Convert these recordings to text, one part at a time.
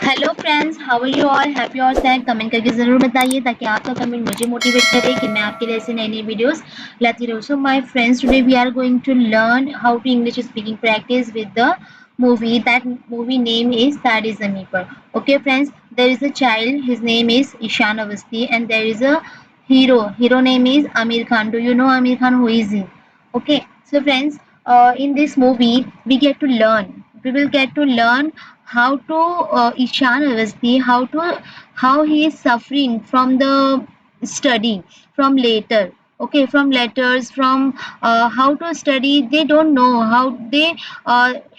Hello friends, how are you all? Happy और sad comment करके ज़रूर बताइए ताकि आपका कमेंट मुझे मोटिवेट करे कि मैं आपके लिए ऐसे नई वीडियोस लाती रहूँ. So my friends, today we are going to learn how to English speaking practice with the movie. That movie name is That is Amiper. Okay friends, there is a child, his name is Ishan Avasti, and there is a hero name is Amir Khan. Do you know Amir Khan? Who is he? Okay, so friends, in this movie we will get to learn how to Ishan Avasti, how he is suffering from the study, from later, okay, from letters, from how to study. They don't know how they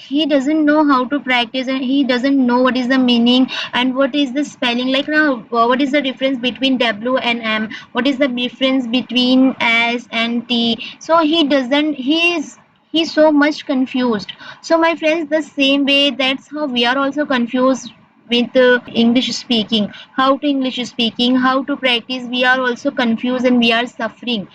he doesn't know how to practice, and he doesn't know what is the meaning and what is the spelling, like now what is the difference between W and M, what is the difference between S and T. So he's so much confused. So my friends, the same way, that's how we are also confused with English speaking, how to English speaking, how to practice. We are also confused and we are suffering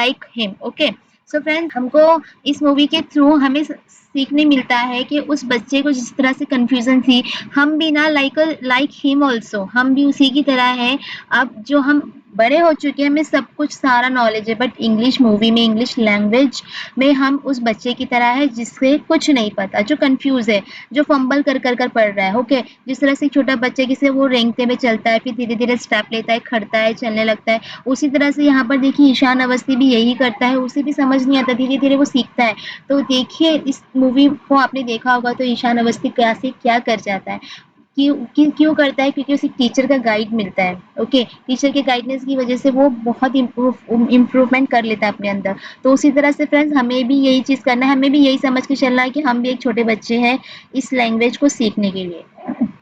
like him. Okay, so friends, हमको इस movie के through हमें सीखने मिलता है कि उस बच्चे को जिस तरह से कंफ्यूजन थी, हम भी ना लाइक हिम ऑल्सो, हम भी उसी की तरह है. अब जो हम बड़े हो चुके हैं, हमें सब कुछ सारा नॉलेज है, बट इंग्लिश मूवी में, इंग्लिश लैंग्वेज में हम उस बच्चे की तरह है जिससे कुछ नहीं पता, जो कंफ्यूज है, जो फंबल कर पढ़ रहा है. ओके, जिस तरह से छोटा बच्चा किसे वो रेंगते में चलता है, फिर धीरे धीरे स्टेप लेता है, खड़ता है, चलने लगता है, उसी तरह से यहाँ पर देखिए ईशान अवस्थी भी यही करता है. उसे भी समझ नहीं आता, धीरे धीरे वो सीखता है. तो देखिए इस मूवी को आपने देखा होगा तो ईशान अवस्थी क्या से क्या कर जाता है. क्यों करता है? क्योंकि उसे टीचर का गाइड मिलता है. ओके, टीचर के गाइडेंस की वजह से वो बहुत इम्प्रूवमेंट कर लेता है अपने अंदर. तो उसी तरह से फ्रेंड्स, हमें भी यही चीज़ करना है, हमें भी यही समझ के चलना है कि हम भी एक छोटे बच्चे हैं इस लैंग्वेज को सीखने के लिए.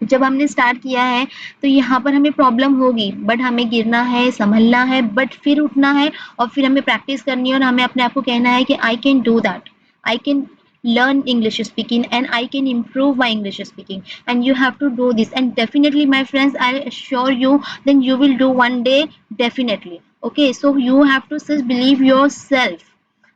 जब हमने स्टार्ट किया है तो यहाँ पर हमें प्रॉब्लम होगी, बट हमें गिरना है, संभलना है, बट फिर उठना है, और फिर हमें प्रैक्टिस करनी है, और हमें अपने आप को कहना है कि I can do that, I can learn English speaking, and I can improve my English speaking, and you have to do this, and definitely my friends, I assure you, then you will do one day, definitely. Okay, so you have to just believe yourself.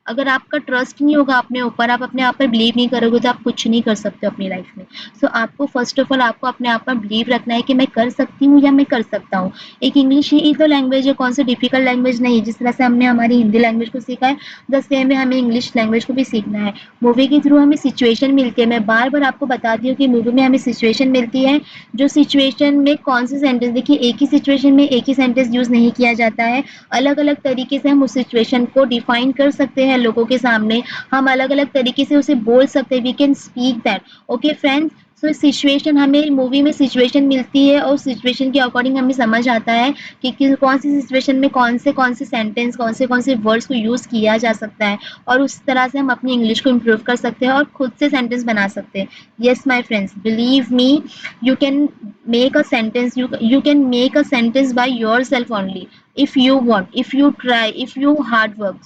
अगर आपका trust नहीं होगा अपने ऊपर, आप अपने आप पर बिलीव नहीं करोगे, तो आप कुछ नहीं कर सकते अपनी लाइफ में. सो आपको फर्स्ट ऑफ ऑल आपको अपने आप पर बिलीव रखना है कि मैं कर सकती हूँ या मैं कर सकता हूँ. एक इंग्लिश ही तो लैंग्वेज है, कौन सी डिफिकल्ट लैंग्वेज नहीं. जिस तरह से हमने हमारी हिंदी लैंग्वेज को सीखा है, द सेम वे हमें इंग्लिश लैंग्वेज को भी सीखना है. मूवी के थ्रू हमें सिचुएशन मिलती है. मैं बार बार आपको बताती हूँ कि मूवी में हमें सिचुएशन मिलती है. जो सिचुएशन में कौन से सेंटेंस, देखिए एक ही सिचुएशन में एक ही सेंटेंस यूज नहीं किया जाता है. अलग अलग तरीके से हम उस सिचुएशन को डिफाइन कर सकते हैं लोगों के सामने. हम अलग अलग तरीके से उसे बोल सकते हैं. We can speak that. Okay friends, so situation, हमें मूवी में सिचुएशन मिलती है, और सिचुएशन के अकॉर्डिंग हमें समझ आता है कि कौन सी सिचुएशन में कौन से सेंटेंस, कौन से वर्ड्स को यूज़ किया जा सकता है, और उस तरह से हम अपनी इंग्लिश को इम्प्रूव कर सकते हैं और खुद से सेंटेंस बना सकते हैं. Yes my friends, believe me, you can make a sentence, you can make a sentence by yourself only, if you want, if you try, if you hard work.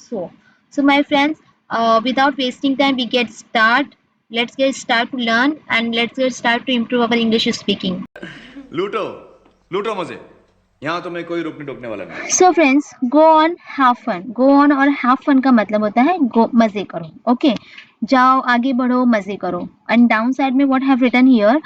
So my friends, without wasting time, we get start. Let's get start to learn, and let's get start to improve our English speaking. लूटो लूटो मजे, यहाँ तो मैं कोई रोकने टोकने वाला नहीं. So friends, go on, have fun. Go on और have fun का मतलब होता है go, मजे करो. Okay, जाओ, आगे बढ़ो, मजे करो. And down side में what have written here,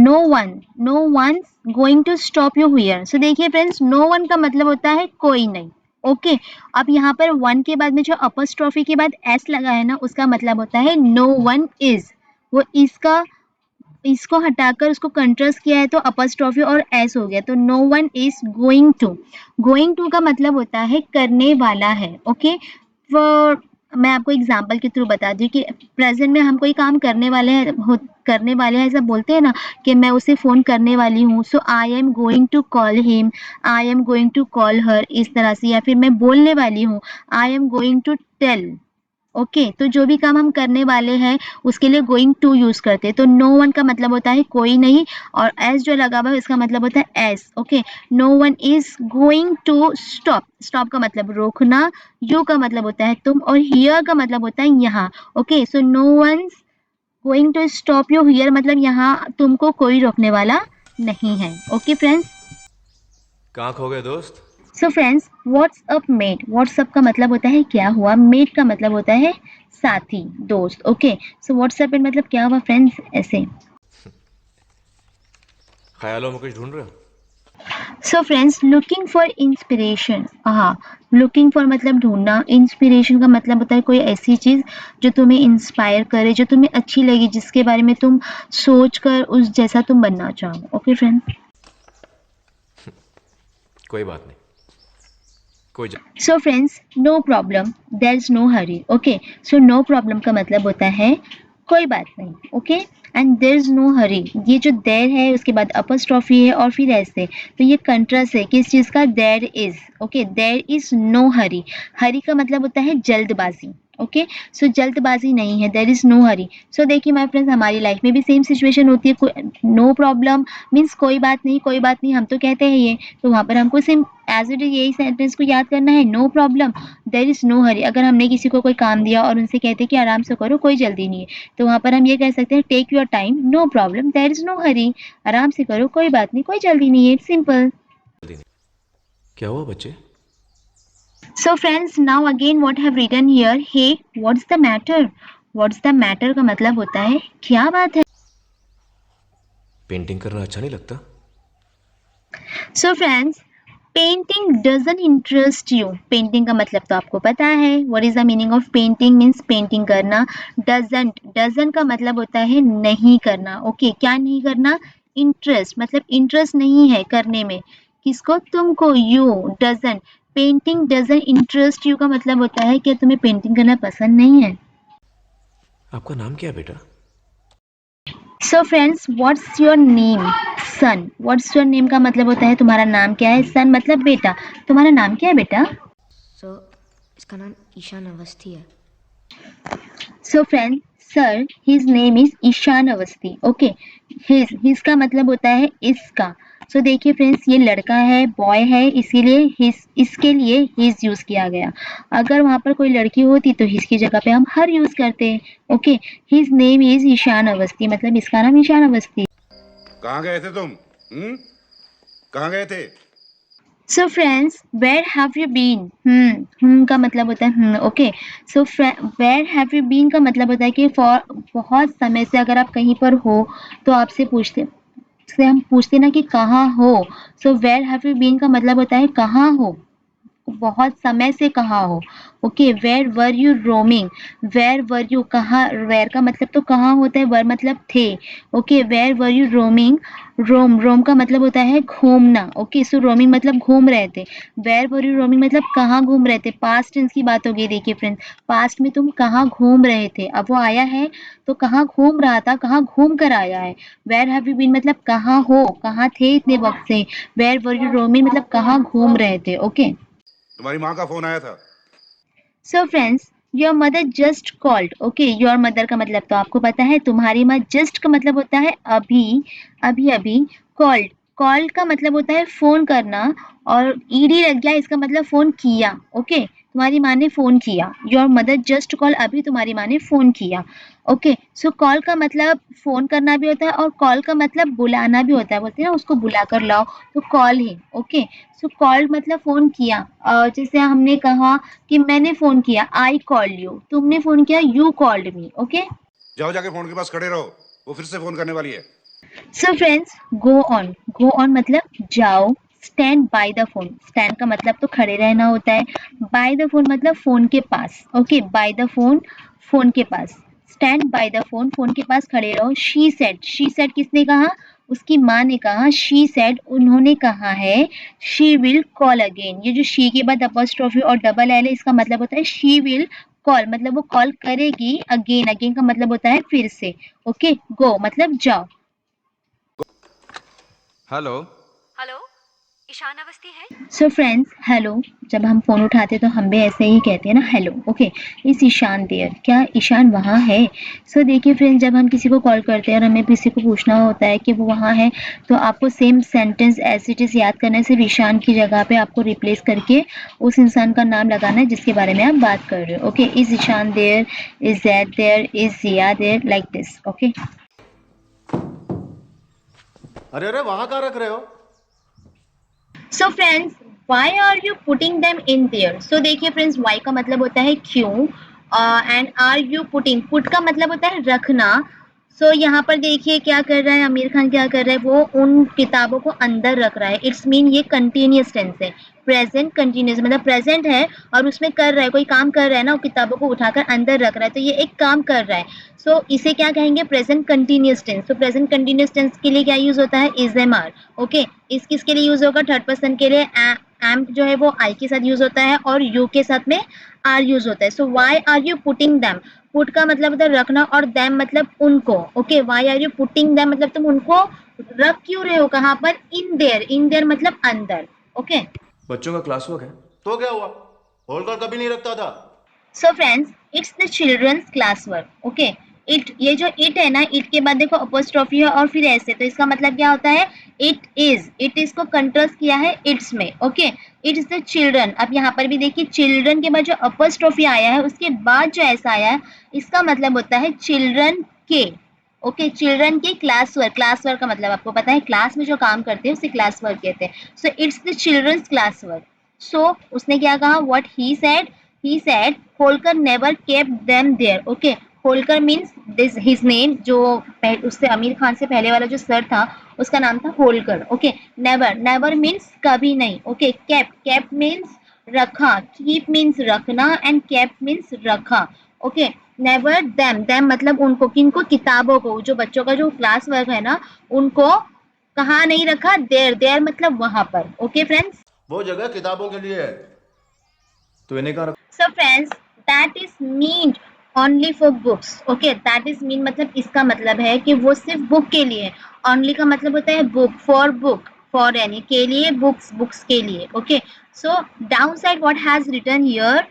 no one's going to stop you here. So देखिए friends, no one का मतलब होता है कोई नहीं. ओके, अब यहाँ पर वन के बाद में जो अपस्ट्रॉफी के बाद एस लगा है ना, उसका मतलब होता है नो वन इज. वो इसको हटाकर उसको कंट्रास्ट किया है तो अपस्ट्रॉफी और एस हो गया, तो no one is going to. Going to का मतलब होता है करने वाला है. ओके, मैं आपको एग्जांपल के थ्रू बता दूं कि प्रेजेंट में हम कोई काम करने वाले हैं, ऐसा बोलते हैं ना कि मैं उसे फोन करने वाली हूँ. So I am going to call him, I am going to call her, इस तरह से. या फिर मैं बोलने वाली हूँ, I am going to tell. Okay, तो जो भी काम हम करने वाले हैं उसके लिए गोइंग टू यूज करते हैं. तो नो वन का मतलब होता है कोई नहीं, और एस जो लगा हुआ है इसका मतलब होता है yes. Okay, no one is going to stop. Stop का मतलब रोकना, यू का मतलब होता है तुम, और हियर का मतलब होता है यहाँ. Okay, so no one going to stop you here मतलब यहाँ तुमको कोई रोकने वाला नहीं है. ओके फ्रेंड्स, कहाँ खो गए दोस्त? So friends, what's up mate, what's up का मतलब होता है क्या हुआ, मेट का मतलब होता है साथी, दोस्त. ओके, सो व्हाट्सअप मेट मतलब क्या हुआ फ्रेंड्स, ऐसे. ख्यालों में कुछ ढूंढ रहे हो? So friends, looking for inspiration. हाँ, लुकिंग फॉर मतलब ढूंढना, इंस्पिरेशन का मतलब होता है कोई ऐसी चीज जो तुम्हें इंस्पायर करे, जो तुम्हें अच्छी लगे, जिसके बारे में तुम सोच कर उस जैसा तुम बनना चाहो। ओके फ्रेंड्स, कोई बात नहीं, कोई so friends, no problem, there is no hurry. Okay, so no problem का मतलब होता है कोई बात नहीं। Okay, and there is no hurry, ये जो देयर है उसके बाद अपस्ट्रॉफी है और फिर ऐसे, तो ये कंट्रास्ट है किस चीज का? There is. Okay, there is no hurry. Hurry का मतलब होता है जल्दबाजी। ओके, सो जल्दबाजी नहीं है, देयर इज नो हरी। सो देखिए माय फ्रेंड्स, हमारी लाइफ में भी सेम सिचुएशन होती है। नो प्रॉब्लम मीन्स कोई बात नहीं, कोई बात नहीं, हम तो कहते हैं ये, तो वहां पर हमको सेम एज इट इज यही सेंटेंस को याद करना है। No problem, there is no hurry. अगर हमने किसी को कोई काम दिया और उनसे कहते हैं कि आराम से करो, कोई जल्दी नहीं है, तो वहां पर हम ये कह सकते हैं take your time, no problem, there is no hurry. आराम से करो, कोई बात नहीं, कोई जल्दी नहीं है, सिंपल। जल्दी नहीं। क्या हुआ बच्चे? So friends, now again what I have written here, hey, what's the matter? What's the matter का मतलब होता है क्या बात है? पेंटिंग करना अच्छा नहीं लगता? So friends, painting doesn't interest you. Painting का मतलब तो आपको पता है, what is the meaning of painting? Means painting करना। डजंट, डजंट का मतलब होता है नहीं करना। ओके, क्या नहीं करना? इंटरेस्ट, मतलब इंटरेस्ट नहीं है करने में। किसको? तुमको, you. Doesn't, painting doesn't interest you का मतलब होता है कि तुम्हें पेंटिंग करना पसंद नहीं है। आपका नाम क्या है बेटा? So friends, what's your name? Son. What's your name का मतलब होता है तुम्हारा नाम क्या है? सन मतलब बेटा। तुम्हारा नाम क्या है बेटा? सो इसका नाम ईशान अवस्थी है। So friend, sir, his name is Ishan Awasthi. Okay, his का मतलब होता है इसका। सो देखिए फ्रेंड्स, ये लड़का है, बॉय है, इसीलिए हिज, इसके लिए हिज यूज किया गया। अगर वहां पर कोई लड़की होती तो हिज की जगह पे हम हर यूज करते हैं। Okay, his name is Ishan Awasthi, मतलब इसका नाम ईशान अवस्थी। कहाँ गए थे तुम? कहाँ गए थे? So friends, where have you been? का मतलब होता है okay. So where have you been का मतलब होता है कि फॉर, बहुत समय से अगर आप कहीं पर हो तो आपसे पूछते, से हम पूछते ना कि कहाँ हो। So where have you been का मतलब होता है कहाँ हो, बहुत समय से कहाँ हो। Okay, where were you roaming? Where were you, कहाँ, वेयर का मतलब तो कहाँ होता है, वर मतलब थे। Okay, where were you roaming? Roam, roam का मतलब होता है घूमना। ओके, सो रोमिंग मतलब घूम रहे थे। वेयर वर यू रोमिंग मतलब कहाँ घूम रहे थे, पास्ट टेंस की बात हो गई। देखिए फ्रेंड्स, पास्ट में तुम कहाँ घूम रहे थे, अब वो आया है तो कहाँ घूम रहा था, कहाँ घूम कर आया है। वेयर हैव यू बीन मतलब कहाँ हो, कहाँ थे इतने वक्त से। वेयर वर यू रोमिंग मतलब कहाँ घूम रहे थे। ओके, तुम्हारी माँ का फोन आया था। So friends, your mother just called. Okay, your mother का मतलब तो आपको पता है, तुम्हारी माँ। जस्ट का मतलब होता है अभी, अभी अभी। कॉल्ड, कॉल्ड का मतलब होता है फोन करना, और ईडी लग गया, इसका मतलब फोन किया। ओके, तुम्हारी माँ ने फोन किया। योर मदर जस्ट कॉल, अभी तुम्हारी माँ ने फोन किया। ओके, सो कॉल का मतलब फोन करना भी होता है, और कॉल का मतलब बुलाना भी होता है, बोलते हैं ना उसको बुला कर लाओ, तो कॉल है। ओके, सो कॉल्ड मतलब फोन किया। जैसे हमने कहा कि मैंने फोन किया, आई कॉल्ड यू। तुमने फोन किया, यू कॉल्ड मी। ओके, जाओ जाके फोन के पास खड़े रहो, वो फिर से फोन करने वाली है। So friends, go on. Go on मतलब जाओ। Stand by the phone, stand का मतलब तो खड़े रहना होता है। बाय द फोन मतलब फोन के पास। Okay, by the phone, phone के पास। Stand by the phone, phone के पास खड़े रहो। शी सेड, शी सेड किसने कहा? उसकी माँ ने कहा। शी सेड, उन्होंने कहा है। शी विल कॉल अगेन, ये जो शी के बाद अपॉस्ट्रोफी और डबल एल है, इसका मतलब होता है शी विल कॉल, मतलब वो कॉल करेगी। अगेन, अगेन का मतलब होता है फिर से। ओके, गो मतलब जाओ। हेलो। हेलो, ईशान अवस्थी है। सो फ्रेंड्स, हेलो, जब हम फोन उठाते तो हम भी ऐसे ही कहते हैं ना, हेलो। ओके, इस ईशान देयर, क्या ईशान वहाँ है? सो देखिए फ्रेंड्स, जब हम किसी को कॉल करते हैं और हमें किसी को पूछना होता है कि वो वहाँ है, तो आपको same sentence as it is याद करना है, सिर्फ ईशान की जगह पे आपको रिप्लेस करके उस इंसान का नाम लगाना है जिसके बारे में आप बात कर रहे हो। Okay, is Ishan there, is that there, is Jiya there, like this. Okay, अरे अरे, वहां कहाँ रख रहे हो? So friends, why are you putting them in there? So देखिए फ्रेंड्स, वाई का मतलब होता है क्यों, and are you putting, put का मतलब होता है रखना, सो यहाँ पर देखिए क्या कर रहा है आमिर खान, क्या कर रहा है, वो उन किताबों को अंदर रख रहा है। इट्स मीन ये कंटिन्यूस टेंस है, प्रेजेंट कंटिन्यूस मतलब प्रेजेंट है और उसमें कर रहा है, कोई काम कर रहा है ना, वो किताबों को उठाकर अंदर रख रहा है, तो ये एक काम कर रहा है। सो इसे क्या कहेंगे, प्रेजेंट कंटिन्यूस टेंस। तो प्रेजेंट कंटिन्यूस टेंस के लिए क्या यूज होता है, इज एम आर। ओके, इस किसके लिए यूज होगा, थर्ड पर्सन के लिए एम जो है वो आई के साथ यूज होता है और यू के साथ में आर यूज होता है। So why are you putting them, put का मतलब होता है रखना और दैम मतलब उनको। Okay, why are you putting them मतलब तुम उनको रख क्यों रहे हो, कहाँ पर, इन देयर, इन देयर मतलब अंदर। ओके, बच्चों का क्लास वर्क है। तो क्या हुआ? होलकर कभी नहीं रखता था। So friends it's the children's class work. Okay, it, ये जो इट है ना, इट के बाद देखो अपोस्ट्रोफी है और फिर ऐसे, तो इसका मतलब क्या होता है, इट इज को कंट्रास्ट किया है इट्स में। Okay, it's the children. अब यहाँ पर भी देखिए चिल्ड्रन के बाद जो अपोस्ट्रोफी आया है उसके बाद जो ऐसा आया है, इसका मतलब होता है चिल्ड्रन के। ओके, चिल्ड्रन के क्लास वर्क, क्लास वर्क का मतलब आपको पता है, क्लास में जो काम करते हैं उसे क्लास वर्क कहते हैं। So it's the children's class work. So उसने क्या कहा, what he said Holkar never kept them there. Okay, Holkar means this his name, जो उससे आमिर खान से पहले वाला जो सर था उसका नाम था Holkar. Okay, never, never means कभी नहीं। ओके, केप्ट, केप्ट मीन्स रखा, कीप मीन्स रखना एंड केप्ट मीन्स रखा। ओके, नेवर देम, देम मतलब उनको, किनको, किताबों को, जो बच्चों का जो क्लास वर्क है ना उनको कहाँ नहीं रखा, देयर, देयर मतलब वहां पर। ओके फ्रेंड्स, वो जगह किताबों के लिए है। तो इन्हें कहाँ so friends that is meant only for books. Okay, that is mean मतलब इसका मतलब है कि वो सिर्फ बुक के लिए है। only का मतलब होता है बुक, फॉर बुक, फॉर यानी के लिए, बुक्स, बुक्स के लिए। Okay, so downside what has written here,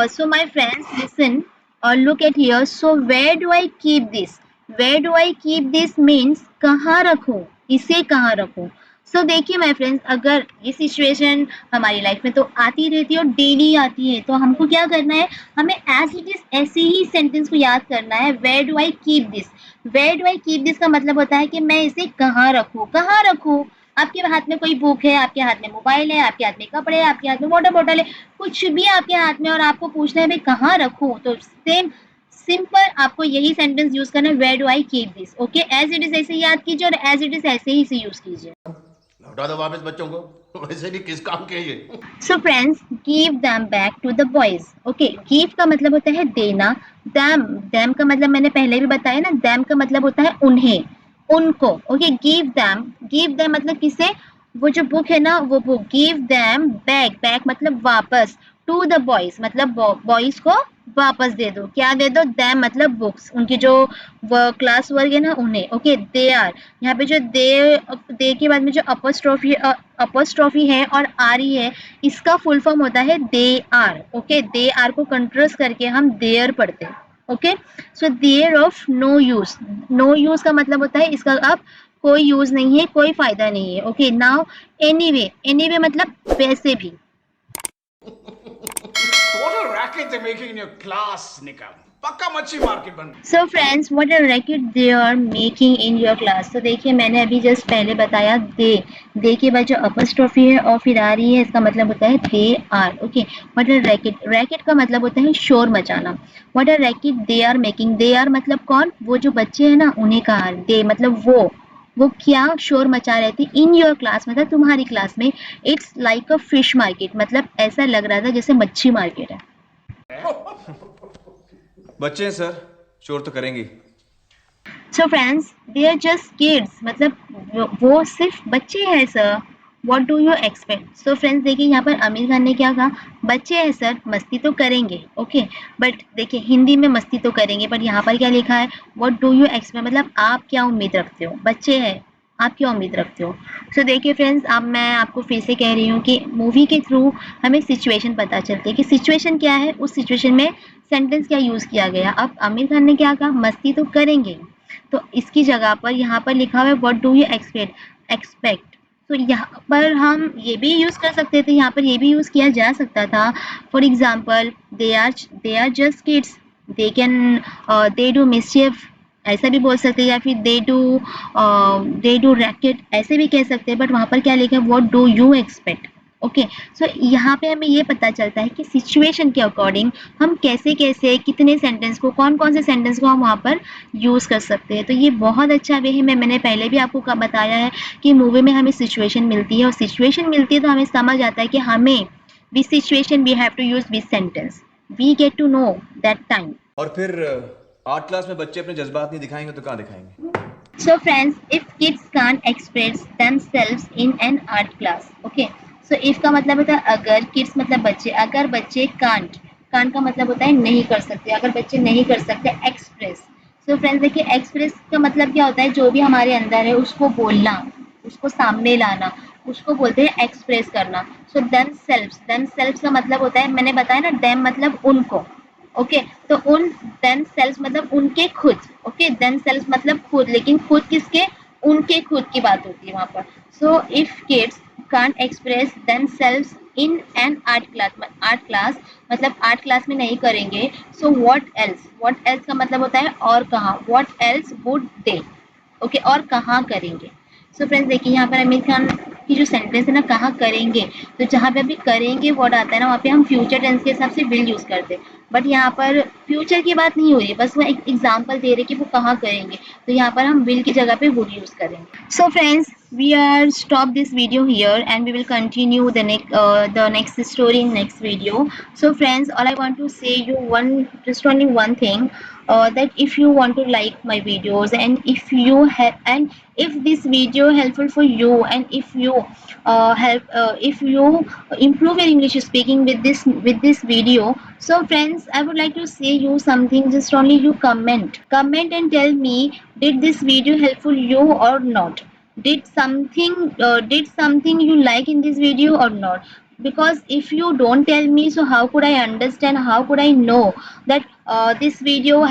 so my friends listen or look at here. So where do I keep this, where do I keep this means कहाँ रखूं, इसे कहाँ रखूं। सो देखिए माय फ्रेंड्स, अगर ये सिचुएशन हमारी लाइफ में तो आती रहती है और डेली आती है, तो हमको क्या करना है, हमें एज इट इज ऐसे ही सेंटेंस को याद करना है। Where do I keep this, where do I keep this का मतलब होता है कि मैं इसे कहाँ रखूँ, कहाँ रखूँ। आपके हाथ में कोई बुक है, आपके हाथ में मोबाइल है, आपके हाथ में कपड़े है, आपके हाथ में वाटर बॉटल है, कुछ भी आपके हाथ में, और आपको पूछना है भाई कहाँ रखूँ, तो सेम सिंपल आपको यही सेंटेंस यूज करना है, where do I keep this. Okay, as it is ऐसे याद कीजिए और एज इट इज ऐसे ही इसे यूज कीजिए। लौटा दो वापस बच्चों को। वैसे भी किस काम के ये? So friends, give them back to the boys. Okay, give का मतलब होता है देना, them, them का मतलब मैंने पहले भी बताया ना, them का मतलब होता है उन्हें, उनको। Okay, give them मतलब किसे, वो जो बुक है ना वो book, give them back, back मतलब वापस, to the boys मतलब बॉयज को वापस दे दो, क्या दे दो, them मतलब बुक्स, उनकी जो क्लास वर्क है ना उन्हें। ओके, दे आर, यहाँ पे जो दे के बाद में जो अपोस्ट्रोफी है और आ रही है, इसका फुल फॉर्म होता है they are. Okay, they are को कंट्रास्ट करके हम देयर पढ़ते हैं। Okay, so they're of no use, no use का मतलब होता है इसका अब कोई यूज नहीं है, कोई फायदा नहीं है। ओके, नाउ एनीवे, एनीवे मतलब वैसे भी। What a racket they're making in your class, Nikam. पक्का मच्छी मार्केट बन। So friends, what a racket they are making in your class. तो देखिए मैंने अभी जस्ट पहले बताया दे के बाद जो अपस्ट्रोफी है और फिर आ रही है, इसका मतलब होता है they are. Okay, what a racket, racket का मतलब होता है शोर मचाना। what a racket they are making, they are मतलब कौन, वो जो बच्चे हैं ना उन्हें कहा, दे मतलब वो क्या शोर मचा रहे थे, इन योर क्लास मतलब तुम्हारी क्लास में। It's like a fish market मतलब ऐसा लग रहा था जैसे मच्छी मार्केट है। बच्चे हैं सर, शोर तो करेंगे। So friends they are just kids मतलब वो सिर्फ बच्चे हैं sir, what do you expect. So friends देखिए यहाँ पर आमिर खान ने क्या कहा, बच्चे हैं सर, मस्ती तो करेंगे। ओके, बट देखिए हिंदी में मस्ती तो करेंगे, बट यहाँ पर क्या लिखा है, व्हाट डू यू एक्सपेक्ट मतलब आप क्या उम्मीद रखते हो, बच्चे हैं आप क्या उम्मीद रखते हो। सो देखिए फ्रेंड्स, अब मैं आपको फिर से कह रही हूँ कि मूवी के थ्रू हमें सिचुएशन पता चलती है कि सिचुएशन क्या है, उस सिचुएशन में सेंटेंस क्या यूज किया गया। अब आमिर खान ने क्या कहा, मस्ती तो करेंगे, तो इसकी जगह पर यहाँ पर लिखा हुआ है व्हाट डू यू एक्सपेक्ट। तो यहाँ पर हम ये भी यूज कर सकते थे, यहाँ पर ये भी यूज किया जा सकता था। For example they are just kids, they do mischief, ऐसा भी बोल सकते हैं, या फिर दे डू रैकेट ऐसे भी कह सकते हैं, बट वहाँ पर क्या लिखा है, what do you expect. Okay, so यहाँ पे हमें ये पता चलता है कि सिचुएशन के अकॉर्डिंग हम कैसे कैसे कितने सेंटेंस को कौन कौन से सेंटेंस को हम वहाँ पर यूज़ कर सकते हैं। तो ये बहुत अच्छा वे है। मैंने पहले भी आपको बताया है कि मूवी में हमें सिचुएशन मिलती है और सिचुएशन मिलती है तो हमें समझ आता है कि हमें which situation we have to use which sentence, we get to know that time. और फिर आर्ट क्लास में बच्चे अपने जज्बात नहीं दिखाएंगे तो कहाँ दिखाएंगे? So friends, if kids can't express themselves in an art class, okay. So if का मतलब होता है अगर, kids मतलब बच्चे, अगर बच्चे can't का मतलब होता है नहीं कर सकते, अगर बच्चे नहीं कर सकते express। So friends देखिए, express का मतलब क्या होता है, जो भी हमारे अंदर है उसको बोलना, उसको सामने लाना, उसको बोलते हैं एक्सप्रेस करना। सो themselves का मतलब होता है, मैंने बताया ना, them मतलब उनको, ओके। तो उन themselves मतलब उनके खुद, ओके। themselves मतलब खुद, लेकिन खुद किसके, उनके खुद की बात होती है वहां पर। So if kids can't express themselves in an art class मतलब आर्ट क्लास में नहीं करेंगे, सो what else का मतलब होता है और कहाँ, what else would they, okay, और कहाँ करेंगे। सो फ्रेंड्स देखिए, यहाँ पर आमिर खान की जो सेंटेंस है ना, कहाँ करेंगे, तो जहाँ पे अभी करेंगे वर्ड आता है ना, वहाँ पे हम फ्यूचर टेंस के हिसाब से विल यूज करते हैं। बट यहाँ पर फ्यूचर की बात नहीं हो रही है, बस वो एक एग्जाम्पल दे रहे कि वो कहाँ करेंगे, तो यहाँ पर हम विल की जगह पे वुड यूज करेंगे। So friends, we are stop this video here and we will continue the next story in next video. So friends, all I want to say you only one thing, that if you want to like my videos and if this video helpful for you and if you improve your English speaking with this video, so friends, I would like to say you something, just only you comment and tell me, did this video helpful you or not, did something you like in this video or not, because if you don't tell me, so how could I understand, how could I know that this video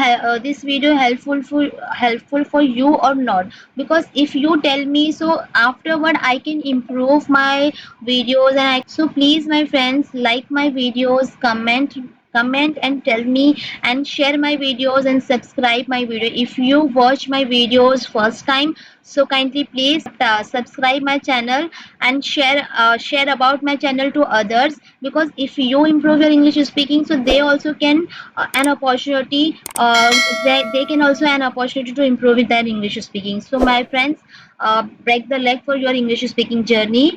helpful for you or not. Because if you tell me, so afterward I can improve my videos so please my friends, like my videos, comment and tell me, and share my videos and subscribe my video. If you watch my videos first time, so kindly please subscribe my channel and share about my channel to others, because if you improve your English speaking, so they also can an opportunity, they can also an opportunity to improve their English speaking. So my friends, break the leg for your English speaking journey.